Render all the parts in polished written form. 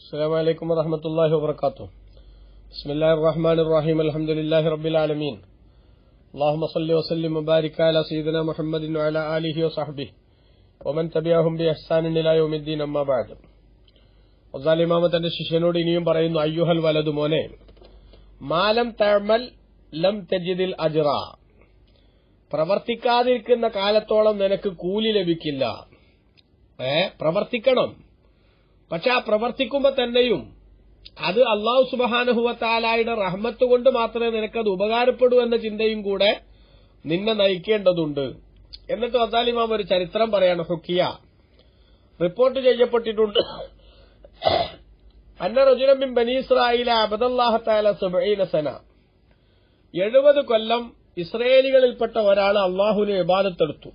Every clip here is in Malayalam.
السلام عليكم ورحمة الله وبركاته. بسم الله الرحمن الرحيم. الحمد لله رب العالمين. اللهم صل وسلم وبارك على سيدنا محمد وعلى آله وصحبه ومن تبعهم بإحسان إلى يوم الدين. أما بعد. വസാലി ഇമാമത്തിന്റെ ശിഷ്യനോട് ഇനിയും പറയുന്നു, അയ്യുഹൽ വലതു മോനെ, മാലം തഅമൽ ലം തജിദിൽ അജ്റ, പ്രവർത്തിക്കാതിരിക്കുന്ന കാലത്തോളം നിനക്ക് കൂലി ലഭിക്കില്ല. പ്രവർത്തിക്കണം, പക്ഷെ ആ പ്രവർത്തിക്കുമ്പോ തന്നെയും അത് അല്ലാഹു സുബ്ഹാനഹു വ തആലയുടെ റഹ്മത്ത് കൊണ്ട് മാത്രമേ നിനക്കത് ഉപകാരപ്പെടൂ എന്ന ചിന്തയും കൂടെ നിന്നെ നയിക്കേണ്ടതുണ്ട്. എന്നിട്ട് വസാലി ഇമാം ഒരു ചരിത്രം പറയാണ്. ഹുക്കിയ റിപ്പോർട്ട് ചെയ്യപ്പെട്ടിട്ടുണ്ട്, അന്ന റജുലൻ മിൻ ബനി ഇസ്രായീല അബ്ദല്ലാഹു തആല 70 സന, 70 കൊല്ലം ഇസ്രായേലികളിൽപ്പെട്ട ഒരാൾ അല്ലാഹുവിനെ ഇബാദത്തെടുത്തു.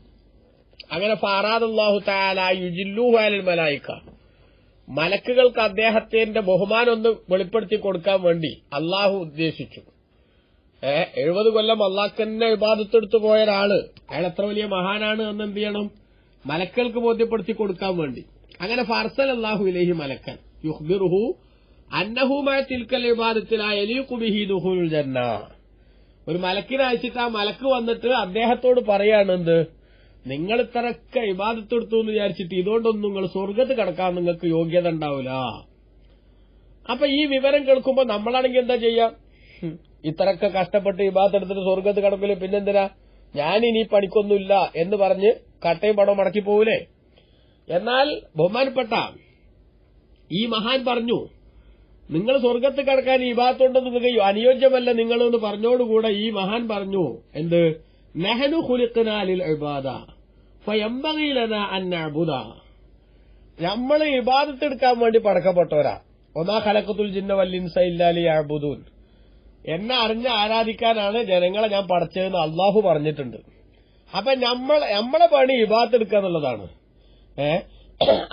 അങ്ങനെ ഫഅറാദല്ലാഹു തആല യുജില്ലുഹു അലൽ മലായിക, മലക്കുകൾക്ക് അദ്ദേഹത്തിന്റെ ബഹുമാനം ഒന്ന് വെളിപ്പെടുത്തി കൊടുക്കാൻ വേണ്ടി അള്ളാഹു ഉദ്ദേശിച്ചു. 70 കൊല്ലം അള്ളാഹ്ക്കന്നെ ഇബാദത്തെടുത്തു പോയ ഒരാള്, അയാൾ എത്ര വലിയ മഹാനാണ് എന്ന് എന്ത് ചെയ്യണം, മലക്കൾക്ക് ബോധ്യപ്പെടുത്തി കൊടുക്കാൻ വേണ്ടി. അങ്ങനെ ഫർസൽ അല്ലാഹു ഇലൈഹി മലക്കൻ യുഖ്ബിറുഹു അന്നഹു മഅ തിൽകൽ ഇബാദത്തി ലാ യലീഖു ബിഹി ദുഖൂലുൽ ജന്ന. ഒരു മലക്കിനെ അയച്ചിട്ട് ആ മലക്ക് വന്നിട്ട് അദ്ദേഹത്തോട് പറയാണ്, എന്ത്, നിങ്ങൾ ഇത്രയൊക്കെ ഇബാദത്തെടുത്തു എന്ന് വിചാരിച്ചിട്ട് ഇതുകൊണ്ടൊന്നും നിങ്ങൾ സ്വർഗത്ത് കടക്കാൻ നിങ്ങൾക്ക് യോഗ്യത ഉണ്ടാവില്ല. അപ്പൊ ഈ വിവരം കേൾക്കുമ്പോ നമ്മളാണെങ്കിൽ എന്താ ചെയ്യാ, ഇത്രയൊക്കെ കഷ്ടപ്പെട്ട് ഇബാദത്തെടുത്തിട്ട് സ്വർഗത്ത് കടക്കില്ല, പിന്നെന്തിനാ, ഞാനിനി പണിക്കൊന്നുമില്ല എന്ന് പറഞ്ഞ് കട്ടയും പണവും മടക്കി പോകൂലേ. എന്നാൽ ബഹുമാനപ്പെട്ട ഈ മഹാൻ പറഞ്ഞു, നിങ്ങൾ സ്വർഗത്ത് കടക്കാൻ ഇബാദത്തുണ്ടെന്ന് നിങ്ങൾക്ക് അനുയോജ്യമല്ല നിങ്ങളെന്ന് പറഞ്ഞോടുകൂടെ ഈ മഹാൻ പറഞ്ഞു, എന്ത്, നഹ്നു ഖുലിഖ്നാ ലിൽ ഇബാദ ഫയംബഗി ലനാ അൻ നഅബുദ, നമ്മൾ ഇബാദത്തെടുക്കാൻ വേണ്ടി പടക്കപ്പെട്ടവരാ. വമാ ഖലഖതുൽ ജിന്ന വൽ ഇൻസ ഇല്ലാ ലിയഅബുദൂൻ, എന്നെ അറിഞ്ഞ് ആരാധിക്കാനാണ് ജനങ്ങളെ ഞാൻ പടച്ചതെന്ന് അള്ളാഹു പറഞ്ഞിട്ടുണ്ട്. അപ്പൊ നമ്മളെ പണി ഇബാദത്തെടുക്കുക എന്നുള്ളതാണ്.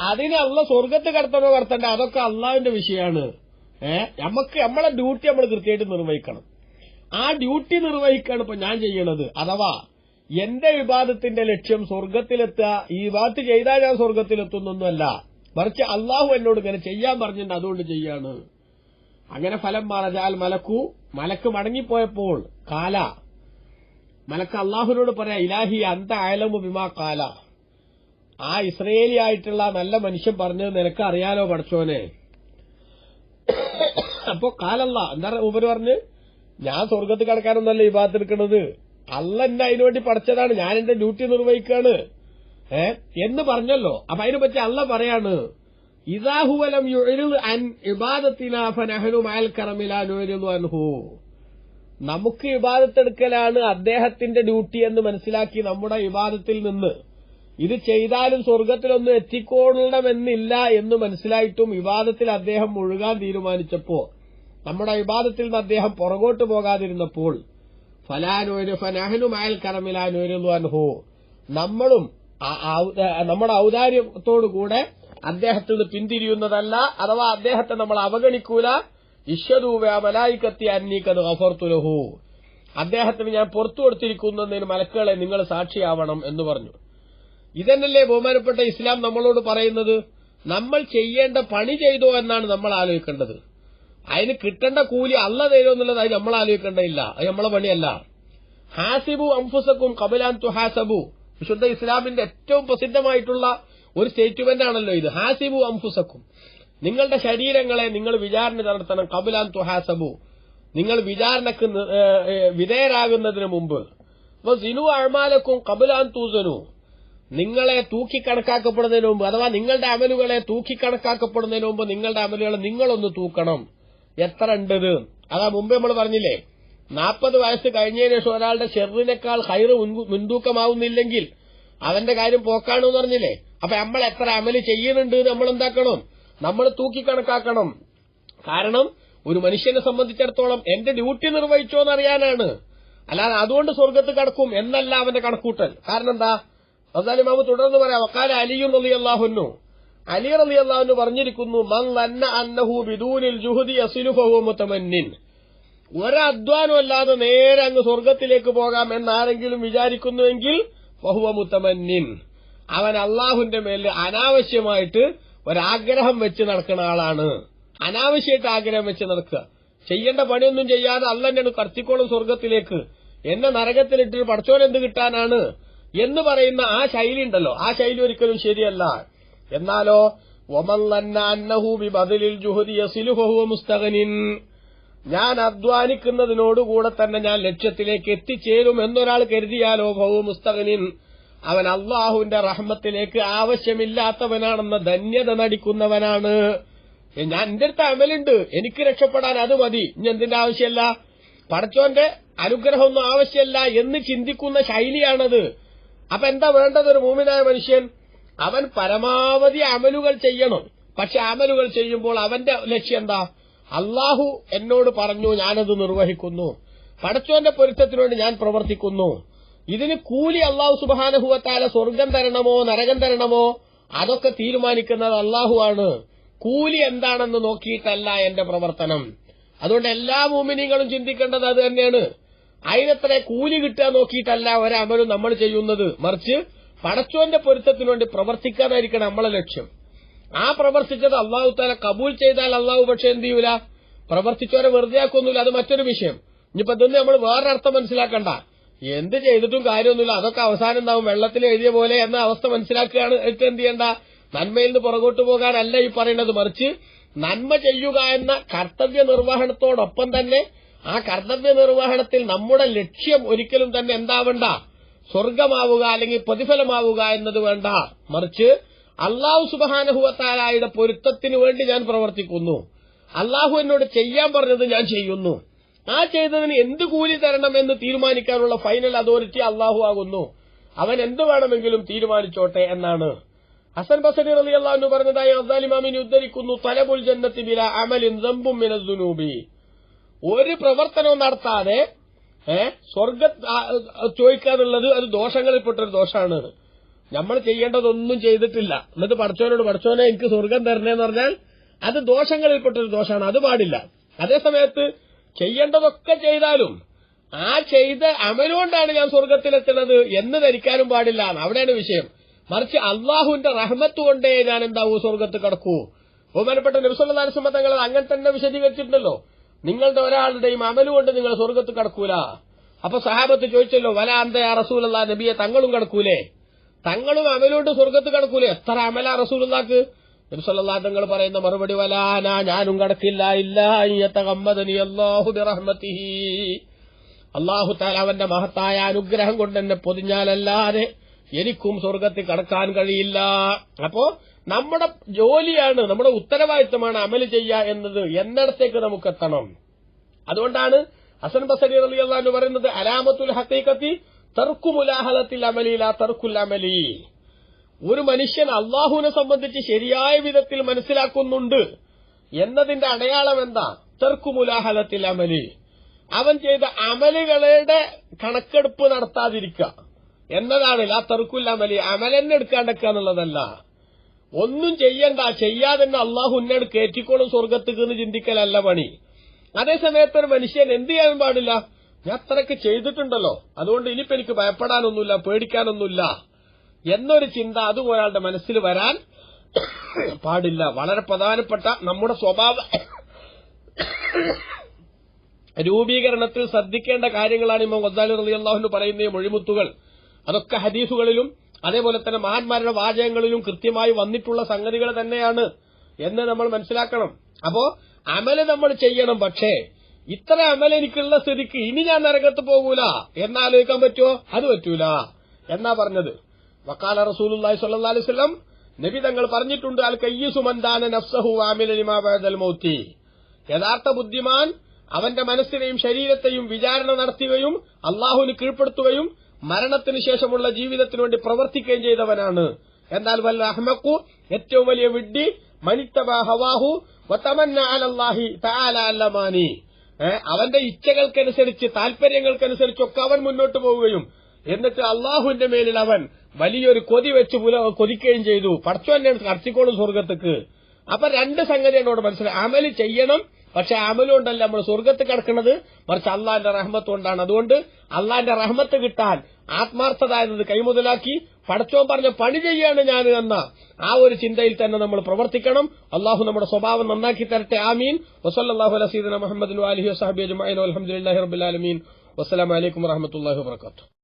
അതിന് അള്ളാഹ് സ്വർഗത്ത് കടത്തണോ കടത്തണ്ടേ അതൊക്കെ അള്ളാഹുവിന്റെ വിഷയമാണ്. നമ്മളെ ഡ്യൂട്ടി നമ്മൾ കൃത്യമായിട്ട് നിർവഹിക്കണം. ആ ഡ്യൂട്ടി നിർവഹിക്കാണ് ഇപ്പൊ ഞാൻ ചെയ്യണത്. അഥവാ എന്റെ വിവാദത്തിന്റെ ലക്ഷ്യം സ്വർഗത്തിലെത്തുക, ഈ വിവാദത്ത് ചെയ്താൽ ഞാൻ സ്വർഗത്തിലെത്തുന്നൊന്നുമല്ല, മറിച്ച് അള്ളാഹു എന്നോട് ഇങ്ങനെ ചെയ്യാൻ പറഞ്ഞിട്ടുണ്ട്, അതുകൊണ്ട് ചെയ്യാണ്. അങ്ങനെ ഫലം മറജാൽ മലക്ക് മടങ്ങിപ്പോയപ്പോൾ മലക്ക് അള്ളാഹുവിനോട് പറയാ, ഇലാഹി അന്ത അഅലമു ബിമാ ഖാല, ആ ഇസ്രയേലി ആയിട്ടുള്ള നല്ല മനുഷ്യൻ പറഞ്ഞത് നിനക്ക് അറിയാലോ പടച്ചോനെ. അപ്പോ കാലല്ല എന്താ ഉപര് പറഞ്ഞ്, ഞാൻ സ്വർഗത്ത് കടക്കാനൊന്നല്ല ഇബാദത്ത് എടുക്കുന്നത്, അല്ല എന്നെ അതിനുവേണ്ടി പഠിച്ചതാണ്, ഞാൻ എന്റെ ഡ്യൂട്ടി നിർവഹിക്കാണ് എന്ന് പറഞ്ഞല്ലോ. അപ്പൊ അതിനെ പറ്റി അല്ല പറയാണ്, ഇദാഹുവലം യുഅ്രിദ് അൻ ഇബാദത്തിനാ ഫനഹ്നു മഅൽ കറമി ലാ നുഅ്രിദു അൻഹു, നമുക്ക് ഇബാദത്തെടുക്കലാണ് അദ്ദേഹത്തിന്റെ ഡ്യൂട്ടി എന്ന് മനസ്സിലാക്കി നമ്മുടെ ഇബാദത്തിൽ നിന്ന് ഇത് ചെയ്താലും സ്വർഗത്തിലൊന്നും എത്തിക്കൊള്ളണമെന്നില്ല എന്ന് മനസ്സിലായിട്ടും ഇബാദത്തിൽ അദ്ദേഹം മുഴുകാൻ തീരുമാനിച്ചപ്പോ, നമ്മുടെ ഇബാദത്തിൽ നിന്ന് അദ്ദേഹം പുറകോട്ട് പോകാതിരുന്നപ്പോൾ, ഫനഹ്നു മഅൽ കറമി ലാ നുഅ്രിദു അൻഹു, നമ്മളും നമ്മുടെ ഔദാര്യത്തോടുകൂടെ അദ്ദേഹത്തിൽ നിന്ന് പിന്തിരിയുന്നതല്ല, അഥവാ അദ്ദേഹത്തെ നമ്മൾ അവഗണിക്കൂല. ഇശ്ഹദൂ ബിഅ മലായികത്തി അന്നീ ഖദ് ഗഫർതു ലഹു, അദ്ദേഹത്തിന് ഞാൻ പുറത്തു കൊടുത്തിരിക്കുന്നതിന് മലക്കുകളെ നിങ്ങൾ സാക്ഷിയാവണം എന്ന് പറഞ്ഞു. ഇതന്നല്ലേ ബഹുമാനപ്പെട്ട ഇസ്ലാം നമ്മളോട് പറയുന്നത്. നമ്മൾ ചെയ്യേണ്ട പണി ചെയ്തോ എന്നാണ് നമ്മൾ ആലോചിക്കേണ്ടത്. അതിന് കിട്ടേണ്ട കൂലി അല്ല തരുമോ എന്നുള്ളത് അത് നമ്മൾ ആലോചിക്കേണ്ടതില്ല, അത് നമ്മളെ പണിയല്ല. ഹാസിബു അൻഫുസക്കും ഖബല അൻ തുഹാസബു, വിശുദ്ധ ഇസ്ലാമിന്റെ ഏറ്റവും പ്രസിദ്ധമായിട്ടുള്ള ഒരു സ്റ്റേറ്റ്മെന്റ് ആണല്ലോ ഇത്. ഹാസിബു അൻഫുസക്കും, നിങ്ങളുടെ ശരീരങ്ങളെ നിങ്ങൾ വിചാരണ നടത്തണം. ഖബല അൻ തുഹാസബു, നിങ്ങൾ വിചാരണക്ക് വിധേയരാകുന്നതിന് മുമ്പ്. വസിനു അഅ്മാലക്കും ഖബല അൻ തൂസനു, നിങ്ങളെ തൂക്കിക്കണക്കാക്കപ്പെടുന്നതിന് മുമ്പ്, അഥവാ നിങ്ങളുടെ അമലുകളെ തൂക്കിക്കണക്കാക്കപ്പെടുന്നതിന് മുമ്പ് നിങ്ങളുടെ അമലുകളെ നിങ്ങളൊന്ന് തൂക്കണം, എത്ര ഉണ്ടത്. അതാ മുമ്പ് നമ്മൾ പറഞ്ഞില്ലേ, 40 വയസ്സ് കഴിഞ്ഞതിന് ശേഷം ഒരാളുടെ ഷെറിനേക്കാൾ ഖൈറ് മുൻതൂക്കമാവുന്നില്ലെങ്കിൽ അവന്റെ കാര്യം പോക്കാണെന്ന് പറഞ്ഞില്ലേ. അപ്പൊ നമ്മൾ എത്ര അമല് ചെയ്യുന്നുണ്ട് നമ്മൾ എന്താക്കണം, നമ്മൾ തൂക്കിക്കണക്കാക്കണം. കാരണം ഒരു മനുഷ്യനെ സംബന്ധിച്ചിടത്തോളം എന്റെ ഡ്യൂട്ടി നിർവഹിച്ചോ എന്നറിയാനാണ്, അല്ലാതെ അതുകൊണ്ട് സ്വർഗത്ത് കടക്കും എന്നല്ല അവന്റെ കണക്കൂട്ടൽ. കാരണം എന്താ, ഇമാം തുടർന്ന് പറയാം, വഖാല അലിയു റളിയല്ലാഹു അൻഹു, അലി റളിയല്ലാഹു അൻഹു പറഞ്ഞിരിക്കുന്നു, മൻ ലന്ന അന്നഹു ബിദൂനിൽ ജുഹദി യസിലു ഫഹുവ മുതമന്നിൻ, ഒരധ്വാനം അല്ലാതെ നേരെ അങ്ങ് സ്വർഗത്തിലേക്ക് പോകാം എന്നാരെങ്കിലും വിചാരിക്കുന്നുവെങ്കിൽ ഫഹുവ മുതമന്നിൻ, അവൻ അള്ളാഹുവിന്റെ മേൽ അനാവശ്യമായിട്ട് ഒരാഗ്രഹം വെച്ച് നടക്കുന്ന ആളാണ്. അനാവശ്യമായിട്ട് ആഗ്രഹം വെച്ച് നടക്കുക. ചെയ്യേണ്ട പണിയൊന്നും ചെയ്യാതെ അല്ല എന്നെ കടത്തിക്കോളും സ്വർഗത്തിലേക്ക്, എന്നെ നരകത്തിലിട്ടിട്ട് പടച്ചോനെന്ത് കിട്ടാനാണ് എന്ന് പറയുന്ന ആ ശൈലി ഉണ്ടല്ലോ, ആ ശൈലി ഒരിക്കലും ശരിയല്ല. എന്നാലോ ഞാൻ അധ്വാനിക്കുന്നതിനോടുകൂടെ തന്നെ ഞാൻ ലക്ഷ്യത്തിലേക്ക് എത്തിച്ചേരും എന്നൊരാൾ കരുതിയാലോ ഫഹു മുസ്തഗ്നിൻ, അവൻ അള്ളാഹുവിന്റെ റഹ്മത്തിലേക്ക് ആവശ്യമില്ലാത്തവനാണെന്ന ധന്യത നടിക്കുന്നവനാണ്. ഞാൻ എന്റെ അടുത്ത് അമലുണ്ട്, എനിക്ക് രക്ഷപ്പെടാൻ അത് മതി, ഇനി എന്തിന്റെ ആവശ്യമല്ല, പടച്ചോന്റെ അനുഗ്രഹമൊന്നും ആവശ്യമല്ല എന്ന് ചിന്തിക്കുന്ന ശൈലിയാണത്. അപ്പൊ എന്താ വേണ്ടത്? ഒരു മൂമിനായ മനുഷ്യൻ അവൻ പരമാവധി അമലുകൾ ചെയ്യണം. പക്ഷെ അമലുകൾ ചെയ്യുമ്പോൾ അവന്റെ ലക്ഷ്യം എന്താ? അള്ളാഹു എന്നോട് പറഞ്ഞു, ഞാനത് നിർവഹിക്കുന്നു, പടച്ചോന്റെ പൊരുത്തത്തിനുവേണ്ടി ഞാൻ പ്രവർത്തിക്കുന്നു. ഇതിന് കൂലി അള്ളാഹു സുബ്ഹാനഹു വ തആല സ്വർഗം തരണമോ നരകം തരണമോ അതൊക്കെ തീരുമാനിക്കുന്നത് അള്ളാഹു ആണ്. കൂലി എന്താണെന്ന് നോക്കിയിട്ടല്ല എന്റെ പ്രവർത്തനം. അതുകൊണ്ട് എല്ലാ മുഅ്മിനീങ്ങളും ചിന്തിക്കേണ്ടത് അത് തന്നെയാണ്. അതിനെത്ര കൂലി കിട്ടുക നോക്കിയിട്ടല്ല ഒരമലും നമ്മൾ ചെയ്യുന്നത്, മറിച്ച് പടച്ചോന്റെ പൊരുത്തത്തിനുവേണ്ടി പ്രവർത്തിക്കാനായിരിക്കണം നമ്മളെ ലക്ഷ്യം. ആ പ്രവർത്തിച്ചത് അള്ളാഹു തആല കബൂൽ ചെയ്താൽ അള്ളാഹു പക്ഷെ എന്ത് ചെയ്യൂല, പ്രവർത്തിച്ചവരെ വെറുതെ ആക്കൊന്നുമില്ല. അത് മറ്റൊരു വിഷയം. ഇനിയിപ്പോ ഇതൊന്നും നമ്മൾ വേറൊരർത്ഥം മനസ്സിലാക്കണ്ട. എന്ത് ചെയ്തിട്ടും കാര്യമൊന്നുമില്ല, അതൊക്കെ അവസാനം ഉണ്ടാവും വെള്ളത്തിൽ എഴുതിയ പോലെ എന്ന അവസ്ഥ മനസ്സിലാക്കുകയാണ്. എന്ത് ചെയ്യേണ്ട, നന്മയിൽ നിന്ന് പുറകോട്ട് പോകാനല്ല ഈ പറയുന്നത്, മറിച്ച് നന്മ ചെയ്യുക എന്ന കർത്തവ്യ നിർവഹണത്തോടൊപ്പം തന്നെ ആ കർത്തവ്യ നിർവഹണത്തിൽ നമ്മുടെ ലക്ഷ്യം ഒരിക്കലും തന്നെ എന്താവണ്ട, സ്വർഗമാവുക അല്ലെങ്കിൽ പ്രതിഫലമാവുക എന്നത് വേണ്ട, മറിച്ച് അള്ളാഹു സുബ്ഹാനഹു വ തആലയുടെ പൊരുത്തത്തിനു വേണ്ടി ഞാൻ പ്രവർത്തിക്കുന്നു, അള്ളാഹു എന്നോട് ചെയ്യാൻ പറഞ്ഞത് ഞാൻ ചെയ്യുന്നു, ആ ചെയ്തതിന് എന്ത് കൂലി തരണമെന്ന് തീരുമാനിക്കാനുള്ള ഫൈനൽ അതോറിറ്റി അള്ളാഹു ആകുന്നു. അവൻ എന്ത് വേണമെങ്കിലും തീരുമാനിച്ചോട്ടെ എന്നാണ് ഹസൻ ബസരി റളിയല്ലാഹു അൻഹു പറഞ്ഞതായി ഗസാലി ഇമാമിനെ ഉദ്ധരിക്കുന്നു. തലബുൽ ജന്നത്തി ബിലാ അമലിൻ ദംബും മിനദ് ദുനൂബി, ഒരു പ്രവർത്തനവും നടത്താതെ സ്വർഗം ചോദിക്കാന്നുള്ളത് അത് ദോഷങ്ങളിൽപ്പെട്ടൊരു ദോഷമാണ്. നമ്മൾ ചെയ്യേണ്ടതൊന്നും ചെയ്തിട്ടില്ല, എന്നിട്ട് പടച്ചോനോട് പടച്ചോനെ എനിക്ക് സ്വർഗം തരണേന്ന് പറഞ്ഞാൽ അത് ദോഷങ്ങളിൽപ്പെട്ടൊരു ദോഷമാണ്, അത് പാടില്ല. അതേസമയത്ത് ചെയ്യേണ്ടതൊക്കെ ചെയ്താലും ആ ചെയ്ത അമലുകൊണ്ടാണ് ഞാൻ സ്വർഗത്തിലെത്തുന്നത് എന്ന് ധരിക്കാനും പാടില്ല. അവിടെയാണ് വിഷയം. മറിച്ച് അള്ളാഹുവിന്റെ റഹ്മത്ത് കൊണ്ടേ ഞാൻ എന്താവൂ സ്വർഗത്ത് കടക്കൂ. ബഹുമാനപ്പെട്ട നബി സല്ലല്ലാഹു അലൈഹി വസല്ലം തങ്ങൾ അങ്ങനെ തന്നെ വിശദീകരിച്ചിട്ടുണ്ടല്ലോ, നിങ്ങളുടെ ഒരാളുടെയും അമലുകൊണ്ട് നിങ്ങൾ സ്വർഗത്ത് കടക്കൂല. അപ്പൊ സഹാബത്ത് ചോദിച്ചല്ലോ, വല അന്ത യാ റസൂലല്ലാഹ്, നബിയെ തങ്ങളും കടക്കൂലേ? തങ്ങളും അമലുകൊണ്ട് സ്വർഗത്ത് കടക്കൂലേ? എത്ര അമല റസൂലുള്ളാഹ്ക്ക്? നബി സല്ലല്ലാഹു അലൈഹി തങ്ങൾ പറയുന്ന മറുപടി, വലാന, ഞാനും കടക്കില്ല, ഇല്ലാ യതഗമ്മദനി അല്ലാഹു ബിറഹ്മതിഹി, അല്ലാഹു തആല അവന്റെ മഹത്തായ അനുഗ്രഹം കൊണ്ട് എന്നെ പൊതിഞ്ഞാലല്ലാതെ എനിക്കും സ്വർഗത്തിൽ കടക്കാൻ കഴിയില്ല. അപ്പോ നമ്മുടെ ജോലിയാണ്, നമ്മുടെ ഉത്തരവാദിത്തമാണ് അമല് ചെയ്യുക എന്നത് എന്നിടത്തേക്ക് നമുക്ക് എത്തണം. അതുകൊണ്ടാണ് ഹസൻ ബസരി റളിയല്ലാഹു അൻഹു പറയുന്നത്, അലാമത്തുൽ ഹഖീഖത്തി തർക്കു മുലാഹലത്തിൽ അമലി ലാ തർക്കുൽ അമലി. ഒരു മനുഷ്യൻ അള്ളാഹുവിനെ സംബന്ധിച്ച് ശരിയായ വിധത്തിൽ മനസ്സിലാക്കുന്നുണ്ട് എന്നതിന്റെ അടയാളം എന്താ? തർക്കു മുലാഹലത്തിൽ അമലി, അവൻ ചെയ്ത അമലുകളുടെ കണക്കെടുപ്പ് നടത്താതിരിക്കുക എന്നതാണ്. ലാ തർക്കുൽ അമലി, അമലെന്നെ എടുക്കാണ്ടക്കുക എന്നുള്ളതല്ല. ഒന്നും ചെയ്യണ്ട, ചെയ്യാതെ തന്നെ അള്ളാഹു ഉന്നോട് കയറ്റിക്കോളും സ്വർഗത്തേക്ക് എന്ന് ചിന്തിക്കലല്ല പണി. അതേസമയത്ത് ഒരു മനുഷ്യൻ എന്ത് ചെയ്യാൻ പാടില്ല, ഞാൻ അത്രയ്ക്ക് ചെയ്തിട്ടുണ്ടല്ലോ അതുകൊണ്ട് ഇനിയിപ്പോ എനിക്ക് ഭയപ്പെടാനൊന്നുമില്ല, പേടിക്കാനൊന്നുമില്ല എന്നൊരു ചിന്ത അതും ഒരാളുടെ മനസ്സിൽ വരാൻ പാടില്ല. വളരെ പ്രധാനപ്പെട്ട നമ്മുടെ സ്വഭാവ രൂപീകരണത്തിൽ ശ്രദ്ധിക്കേണ്ട കാര്യങ്ങളാണ് ഇമാം ഗസാലി റളിയല്ലാഹു അൻഹു പറയുന്ന മൊഴിമുത്തുകൾ. അതൊക്കെ ഹദീസുകളിലും അതേപോലെ തന്നെ മഹാന്മാരുടെ വാചകങ്ങളിലും കൃത്യമായി വന്നിട്ടുള്ള സംഗതികൾ തന്നെയാണ് എന്ന് നമ്മൾ മനസ്സിലാക്കണം. അപ്പോ അമല് നമ്മൾ ചെയ്യണം, പക്ഷേ ഇത്ര അമല് എനിക്കുള്ള സ്ഥിതിക്ക് ഇനി ഞാൻ നരകത്ത് പോകൂല എന്നാലോചിക്കാൻ പറ്റുമോ? അത് പറ്റൂല എന്നാ പറഞ്ഞത്. വഖാല റസൂലുള്ളാഹി സ്വല്ലല്ലാഹു അലൈഹി വസല്ലം, നബി തങ്ങൾ പറഞ്ഞിട്ടുണ്ട്, അൽ കയ്യിസു മൻ ദാന നഫ്സഹു വഅമില ലിമാ ബഅദൽ മൗതി, യഥാർത്ഥ ബുദ്ധിമാൻ അവന്റെ മനസ്സിനെയും ശരീരത്തെയും വിചാരണ നടത്തുകയും അള്ളാഹുവിന് കീഴ്പ്പെടുത്തുകയും മരണത്തിന് ശേഷമുള്ള ജീവിതത്തിനു വേണ്ടി പ്രവർത്തിക്കുകയും ചെയ്തവനാണ്. എന്നാൽ വൽ അഹ്മഖു, ഏറ്റവും വലിയ വിഡ്ഢി, മനിത്തബാ ഹവാഹു വതമന്ന അലല്ലാഹി തആല അല്ലമാനി, അവന്റെ ഇച്ഛകൾക്കനുസരിച്ച് താൽപര്യങ്ങൾക്കനുസരിച്ചൊക്കെ അവൻ മുന്നോട്ട് പോവുകയും എന്നിട്ട് അള്ളാഹുവിന്റെ മേലിൽ അവൻ വലിയൊരു കൊതി വെച്ച് കൊതിക്കുകയും ചെയ്തു, പടച്ചോനെ കടത്തിക്കോളും സ്വർഗത്തേക്ക്. അപ്പൊ രണ്ട് സംഗതിയാണ് അവിടെ മനസ്സിലായി. അമല് ചെയ്യണം, പക്ഷെ അമലുകൊണ്ടല്ല നമ്മൾ സ്വർഗത്ത് കിടക്കുന്നത്, മറിച്ച് അള്ളാന്റെ റഹ്മത്ത് കൊണ്ടാണ്. അതുകൊണ്ട് അള്ളാന്റെ റഹ്മത്ത് കിട്ടാൻ ആത്മാർത്ഥത എന്നത് കൈമുതലാക്കി പടച്ചോൻ പറഞ്ഞ പണി ചെയ്യാണ് ഞാൻ എന്ന ആ ഒരു ചിന്തയിൽ തന്നെ നമ്മൾ പ്രവർത്തിക്കണം. അള്ളാഹു നമ്മുടെ സ്വഭാവം നന്നാക്കി തരട്ടെ. ആമീൻ. വസല്ലല്ലാഹു അലാ സയ്യിദിനാ മുഹമ്മദിൻ വഅലിഹി വസഹബിഹി അജ്മഈൻ വൽഹംദുലില്ലാഹി റബ്ബിൽ ആലമീൻ. വസ്സലാമു അലൈക്കും വറഹ്മത്തുള്ളാഹി വബറകാതുഹു.